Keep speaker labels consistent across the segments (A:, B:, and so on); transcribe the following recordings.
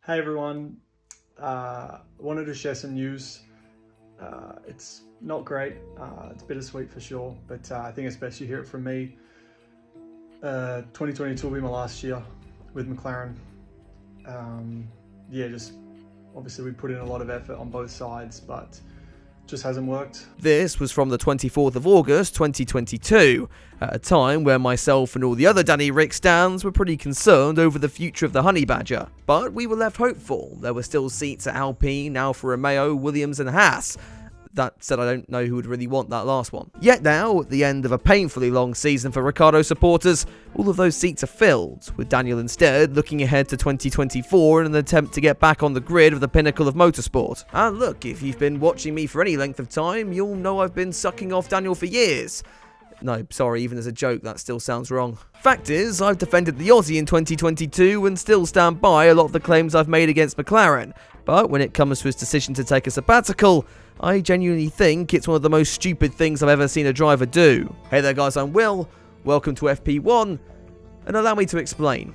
A: Hey everyone, wanted to share some news. It's not great, it's bittersweet for sure, but I think it's best you hear it from me. 2022 will be my last year with McLaren. Just obviously we put in a lot of effort on both sides, but just hasn't worked.
B: This was from the 24th of August 2022, at a time where myself and all the other Danny Rick stands were pretty concerned over the future of the Honey Badger. But we were left hopeful. There were still seats at Alpine, Alfa Romeo, Williams and Haas. That said, I don't know who would really want that last one. Yet now, at the end of a painfully long season for Ricciardo supporters, all of those seats are filled, with Daniel instead looking ahead to 2024 in an attempt to get back on the grid of the pinnacle of motorsport. And look, if you've been watching me for any length of time, you'll know I've been sucking off Daniel for years. No, sorry, even as a joke, that still sounds wrong. Fact is, I've defended the Aussie in 2022 and still stand by a lot of the claims I've made against McLaren. But when it comes to his decision to take a sabbatical, I genuinely think it's one of the most stupid things I've ever seen a driver do. Hey there guys, I'm Will, welcome to FP1, and allow me to explain.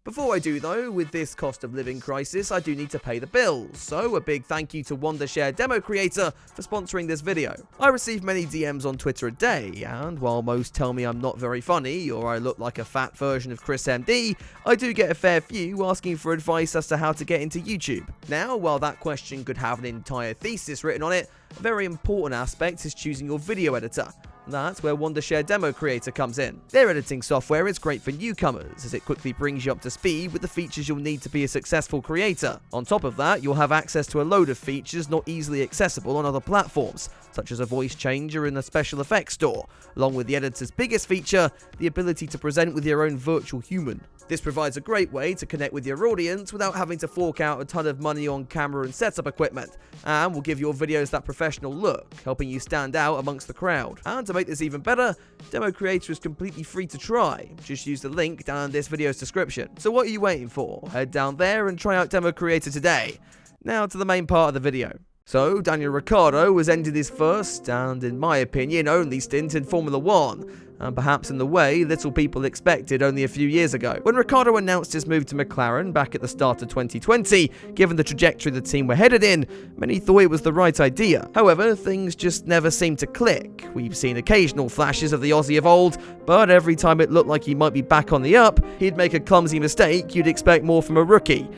B: Before I do though, with this cost of living crisis, I do need to pay the bills, so a big thank you to Wondershare DemoCreator for sponsoring this video. I receive many DMs on Twitter a day, and while most tell me I'm not very funny or I look like a fat version of Chris MD, I do get a fair few asking for advice as to how to get into YouTube. Now, while that question could have an entire thesis written on it, a very important aspect is choosing your video editor. That's where Wondershare DemoCreator comes in. Their editing software is great for newcomers, as it quickly brings you up to speed with the features you'll need to be a successful creator. On top of that, you'll have access to a load of features not easily accessible on other platforms, such as a voice changer in the special effects store, along with the editor's biggest feature, the ability to present with your own virtual human. This provides a great way to connect with your audience without having to fork out a ton of money on camera and setup equipment, and will give your videos that professional look, helping you stand out amongst the crowd. And to make this even better, DemoCreator is completely free to try. Just use the link down in this video's description. So what are you waiting for? Head down there and try out DemoCreator today. Now to the main part of the video. So, Daniel Ricciardo has ended his first, and in my opinion, only stint in Formula 1, and perhaps in the way little people expected only a few years ago. When Ricciardo announced his move to McLaren back at the start of 2020, given the trajectory the team were headed in, many thought it was the right idea. However, things just never seemed to click. We've seen occasional flashes of the Aussie of old, but every time it looked like he might be back on the up, he'd make a clumsy mistake you'd expect more from a rookie.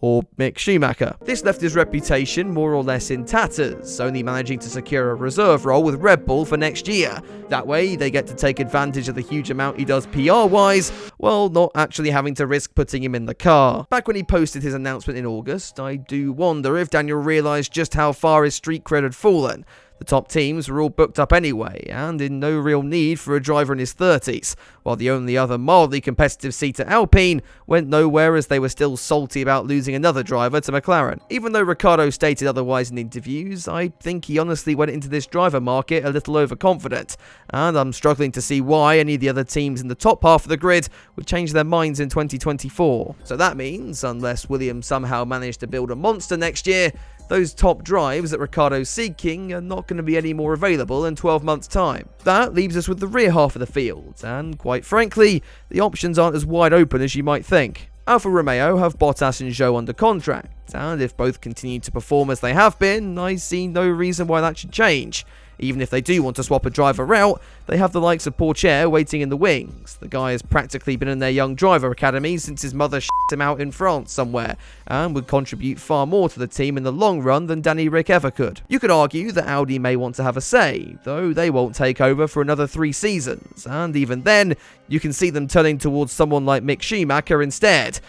B: Or Mick Schumacher. This left his reputation more or less in tatters, only managing to secure a reserve role with Red Bull for next year. That way, they get to take advantage of the huge amount he does PR-wise, while not actually having to risk putting him in the car. Back when he posted his announcement in August, I do wonder if Daniel realised just how far his street cred had fallen. The top teams were all booked up anyway, and in no real need for a driver in his 30s, while the only other mildly competitive seat at Alpine went nowhere as they were still salty about losing another driver to McLaren. Even though Ricciardo stated otherwise in interviews, I think he honestly went into this driver market a little overconfident, and I'm struggling to see why any of the other teams in the top half of the grid would change their minds in 2024. So that means, unless Williams somehow managed to build a monster next year, those top drives that Ricciardo's seeking are not going to be any more available in 12 months' time. That leaves us with the rear half of the field, and quite frankly, the options aren't as wide open as you might think. Alfa Romeo have Bottas and Zhou under contract, and if both continue to perform as they have been, I see no reason why that should change. Even if they do want to swap a driver out, they have the likes of Pourchaire waiting in the wings. The guy has practically been in their young driver academy since his mother shit him out in France somewhere, and would contribute far more to the team in the long run than Danny Rick ever could. You could argue that Audi may want to have a say, though they won't take over for another 3 seasons, and even then, you can see them turning towards someone like Mick Schumacher instead.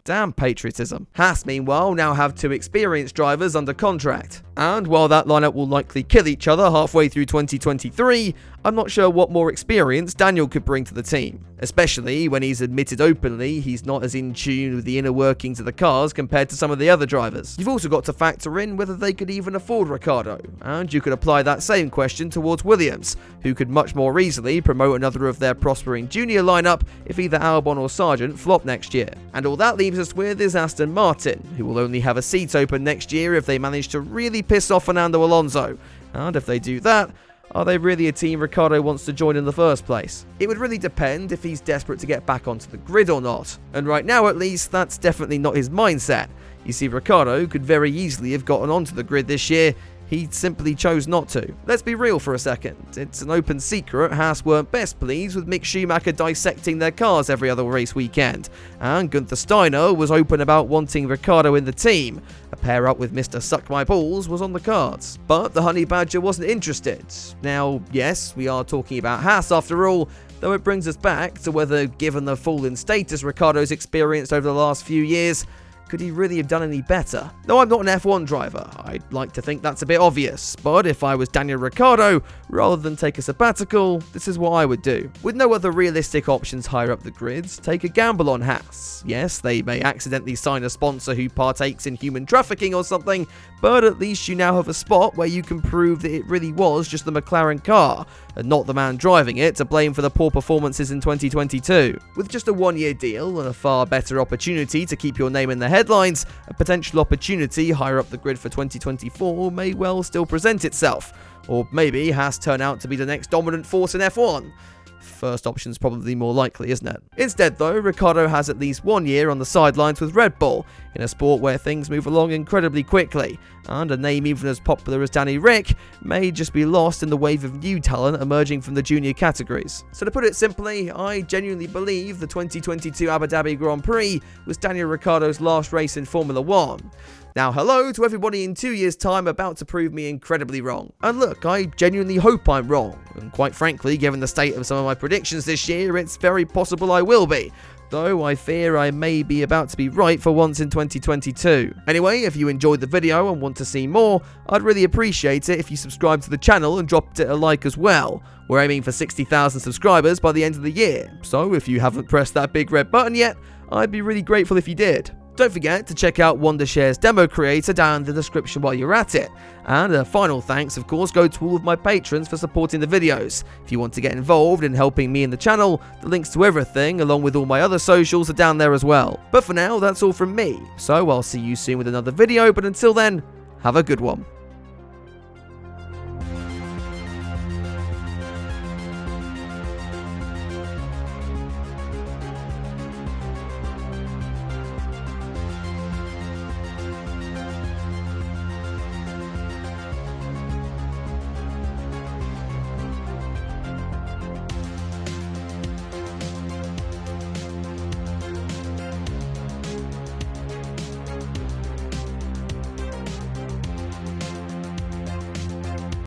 B: Damn patriotism. Haas, meanwhile, now have 2 experienced drivers under contract. And while that lineup will likely kill each other halfway through 2023, I'm not sure what more experience Daniel could bring to the team, especially when he's admitted openly he's not as in tune with the inner workings of the cars compared to some of the other drivers. You've also got to factor in whether they could even afford Ricciardo, and you could apply that same question towards Williams, who could much more easily promote another of their prospering junior lineup if either Albon or Sargent flop next year. And all that leaves us with is Aston Martin, who will only have a seat open next year if they manage to really piss off Fernando Alonso? And if they do that, are they really a team Ricciardo wants to join in the first place? It would really depend if he's desperate to get back onto the grid or not. And right now, at least, that's definitely not his mindset. You see, Ricciardo could very easily have gotten onto the grid this year. He simply chose not to. Let's be real for a second. It's an open secret Haas weren't best pleased with Mick Schumacher dissecting their cars every other race weekend, and Gunther Steiner was open about wanting Ricciardo in the team. A pair up with Mr. Suck My Balls was on the cards. But the Honey Badger wasn't interested. Now, yes, we are talking about Haas after all, though it brings us back to whether, given the fall in status Ricciardo's experienced over the last few years, could he really have done any better? No, I'm not an F1 driver. I'd like to think that's a bit obvious, but if I was Daniel Ricciardo, rather than take a sabbatical, this is what I would do. With no other realistic options higher up the grids, take a gamble on Haas. Yes, they may accidentally sign a sponsor who partakes in human trafficking or something, but at least you now have a spot where you can prove that it really was just the McLaren car, and not the man driving it to blame for the poor performances in 2022. With just a one-year deal and a far better opportunity to keep your name in the headlines, a potential opportunity higher up the grid for 2024 may well still present itself. Or maybe Haas turn out to be the next dominant force in F1. First option's probably more likely, isn't it? Instead though, Ricciardo has at least 1 year on the sidelines with Red Bull, in a sport where things move along incredibly quickly, and a name even as popular as Danny Ric may just be lost in the wave of new talent emerging from the junior categories. So to put it simply, I genuinely believe the 2022 Abu Dhabi Grand Prix was Daniel Ricciardo's last race in Formula 1. Now, hello to everybody in 2 years' time about to prove me incredibly wrong. And look, I genuinely hope I'm wrong. And quite frankly, given the state of some of my predictions this year, it's very possible I will be. Though I fear I may be about to be right for once in 2022. Anyway, if you enjoyed the video and want to see more, I'd really appreciate it if you subscribe to the channel and dropped it a like as well. We're aiming for 60,000 subscribers by the end of the year, so if you haven't pressed that big red button yet, I'd be really grateful if you did. Don't forget to check out Wondershare's DemoCreator down in the description while you're at it. And a final thanks, of course, go to all of my patrons for supporting the videos. If you want to get involved in helping me and the channel, the links to everything, along with all my other socials, are down there as well. But for now, that's all from me. So I'll see you soon with another video, but until then, have a good one.